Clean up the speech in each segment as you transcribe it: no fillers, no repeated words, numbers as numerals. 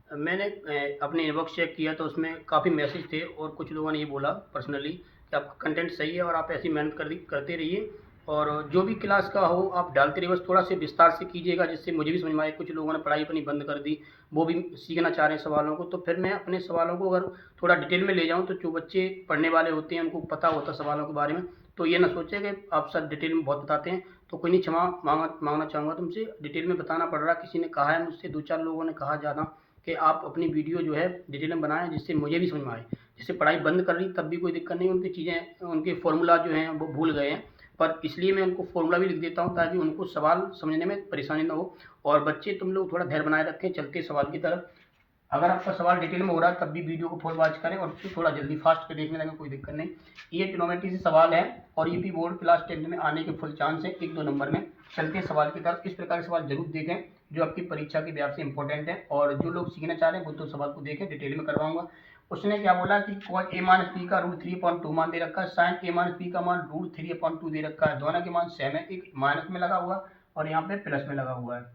मैंने अपने inbox check किया तो उसमें काफ़ी मैसेज थे और कुछ लोगों ने ये बोला पर्सनली कि आपका कंटेंट सही है और आप ऐसी मेहनत करते रहिए और जो भी क्लास का हो आप डालते रहिए, बस थोड़ा से विस्तार से कीजिएगा जिससे मुझे भी समझ में आए। कुछ लोगों ने पढ़ाई अपनी बंद कर दी, वो भी सीखना चाह रहे हैं सवालों को, तो फिर मैं अपने सवालों को अगर थोड़ा डिटेल में ले जाऊँ तो जो बच्चे पढ़ने वाले होते हैं उनको पता होता है सवालों के बारे में, तो ये ना सोचे कि आप सर डिटेल में बहुत बताते हैं। तो कोई नहीं, क्षमा मांगना चाहूँगा तुमसे, डिटेल में बताना पड़ रहा है। किसी ने कहा है मुझसे, दो चार लोगों ने कहा ज़्यादा कि आप अपनी वीडियो जो है डिटेल में बनाएं जिससे मुझे भी समझ में आए। जैसे पढ़ाई बंद कर रही तब भी कोई दिक्कत नहीं, उनकी चीज़ें उनके फॉर्मूला जो हैं वो भूल गए हैं, पर इसलिए मैं उनको फॉर्मूला भी लिख देता हूँ ताकि उनको सवाल समझने में परेशानी ना हो। और बच्चे तुम लोग थोड़ा धैर्य बनाए रखें, चलते सवाल की तरफ। अगर आपका सवाल डिटेल में हो रहा है तब भी वीडियो को फुल वॉच करें और फिर थोड़ा जल्दी फास्ट कर देखने लगे, कोई दिक्कत नहीं। ये ट्रिग्नोमेट्री से सवाल है और यूपी बोर्ड क्लास 10 में आने के फुल चांस है 1-2 नंबर में। चलते सवाल की तरफ। इस प्रकार के सवाल जरूर देखें जो आपकी परीक्षा के व्याप से इंपॉर्टेंट है, और जो लोग सीखना चाह रहे हैं वो तो सवाल को देखें, डिटेल में करवाऊंगा। उसने क्या बोला कि cos a माइनस बी का √3/2 मान दे रखा है, sin a माइनस बी का मान √3/2 दे रखा है, दोनों के मान सेम है, एक माइनस में लगा हुआ और यहाँ पे प्लस में लगा हुआ है,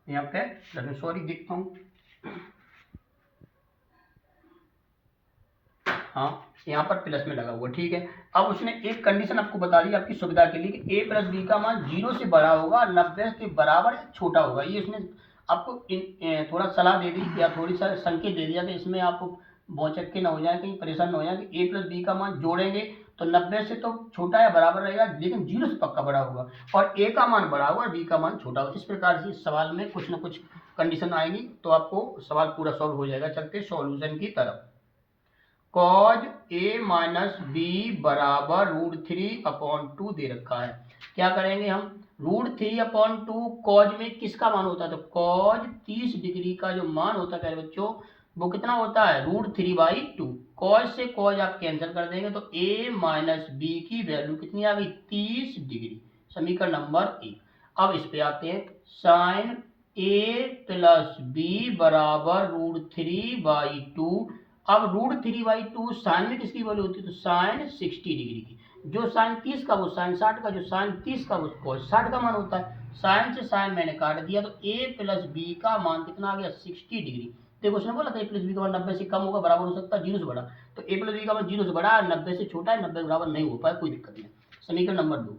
यहाँ पे प्लस में, सॉरी देखता हूँ, हाँ यहाँ पर प्लस में लगा हुआ, ठीक है। अब उसने एक कंडीशन आपको बता दी आपकी सुविधा के लिए कि a प्लस बी का मान 0 से बड़ा होगा, 90 के बराबर या छोटा होगा। ये उसने आपको थोड़ा सलाह दे दी या थोड़ी सा संकेत दे दिया कि इसमें आप भौचक्के ना हो जाए, कहीं परेशान ना हो जाए कि a प्लस बी का मान जोड़ेंगे तो 90 से तो छोटा या बराबर रहेगा, लेकिन 0 से पक्का बड़ा होगा, और a का मान बड़ा होगा और b का मान छोटा होगा। इस प्रकार से सवाल में कुछ ना कुछ कंडीशन आएगी तो आपको सवाल पूरा सॉल्व हो जाएगा। चलते सॉल्यूशन की तरफ। cos a माइनस बी बराबर √3/2 दे रखा है। क्या करेंगे हम, √3/2 कॉज में किसका मान होता है, तो कॉज 30 डिग्री का जो मान होता है प्यारे बच्चों वो कितना होता है, √3/2। कॉज से कॉज आप कैंसिल कर देंगे तो a माइनस बी की वैल्यू कितनी आ गई, 30 डिग्री, समीकरण नंबर 1। अब इस पे आते हैं, साइन a प्लस बी बराबर √3/2। अब √3/2 साइन में किसकी वैल्यू होती है, तो साइन 60 डिग्री की, जो साइन 30 का वो साइन 60 का, जो साइन 30 का वो cos 60 का मान होता है। साइन से साइन मैंने काट दिया तो a प्लस बी का मान कितना आ गया, 60 डिग्री। देखो उसने बोला था a प्लस बी का मान 90 से कम होगा, बराबर हो सकता है 0 से बड़ा, तो a प्लस बी का मान 0 से बड़ा है, 90 से छोटा है, 90 के बराबर नहीं हो पाया, कोई दिक्कत नहीं। समीकरण नंबर 2।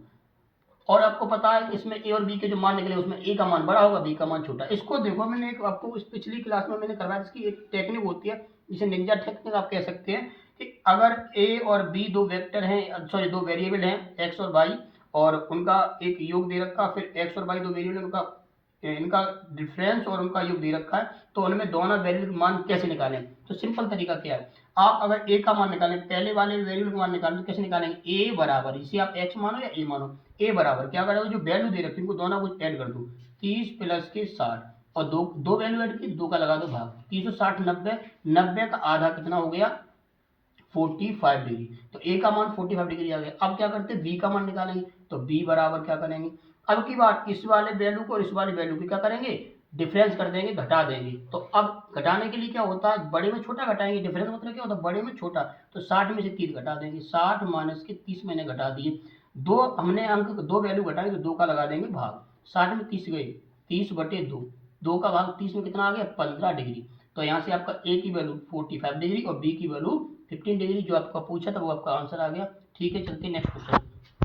और आपको पता है कि इसमें ए और बी के जो मान निकले उसमें ए का मान बड़ा होगा, बी का मान छोटा। इसको देखो, मैंने एक आपको इस पिछली क्लास में मैंने करवाया, इसकी एक टेक्निक होती है जिसे निंजा टेक्निक आप कह सकते हैं, कि अगर ए और बी दो वेक्टर हैं, सॉरी दो वेरिएबल हैं एक्स और वाई, और उनका एक योग दे रखा, फिर एक्स और वाई दो वेरिएबल, उनका इनका डिफरेंस और उनका योग दे रखा है, तो उनमें दोनों वेरिएबल का मान कैसे निकालें, तो सिंपल तरीका क्या है, आप अगर ए का मान निकालें, पहले वाले वेरिएबल का मान निकालें तो कैसे निकालेंगे, ए बराबर, इसे आप एक्स मानो या ए मानो, ए बराबर क्या करोगे, जो वैल्यू दे रखी है उनको दोनों कुछ ऐड कर दो, 30 प्लस के 60, और दो दो वैल्यू ऐड की, दो का लगा दो भाग, 360 90, 90 का आधा कितना हो गया, 45 डिग्री, तो ए का मान 45 डिग्री आ गया। अब क्या करते हैं, बी का मान निकालेंगे, तो बी बराबर क्या करेंगे, अब की बात इस वाले वैल्यू को और इस वाले वैल्यू की क्या करेंगे, डिफरेंस कर देंगे, घटा देंगे। तो अब घटाने के लिए क्या होता है, बड़े में छोटा घटाएंगे, डिफरेंस मतलब क्या होता है, बड़े में छोटा, तो 60 में से 30 घटा देंगे, 60 माइनस के 30 मैंने घटा दिए, दो हमने अंक दो वैल्यू घटाएंगे तो दो का लगा देंगे भाग, 60 में 30 गए, 30/2, दो का भाग 30 में कितना आ गया, 15 डिग्री। तो यहाँ से आपका ए की वैल्यू 45 डिग्री और बी की वैल्यू 15 डिग्री, जो आपका पूछा था वो आपका आंसर आ गया। ठीक है, चलते नेक्स्ट क्वेश्चन।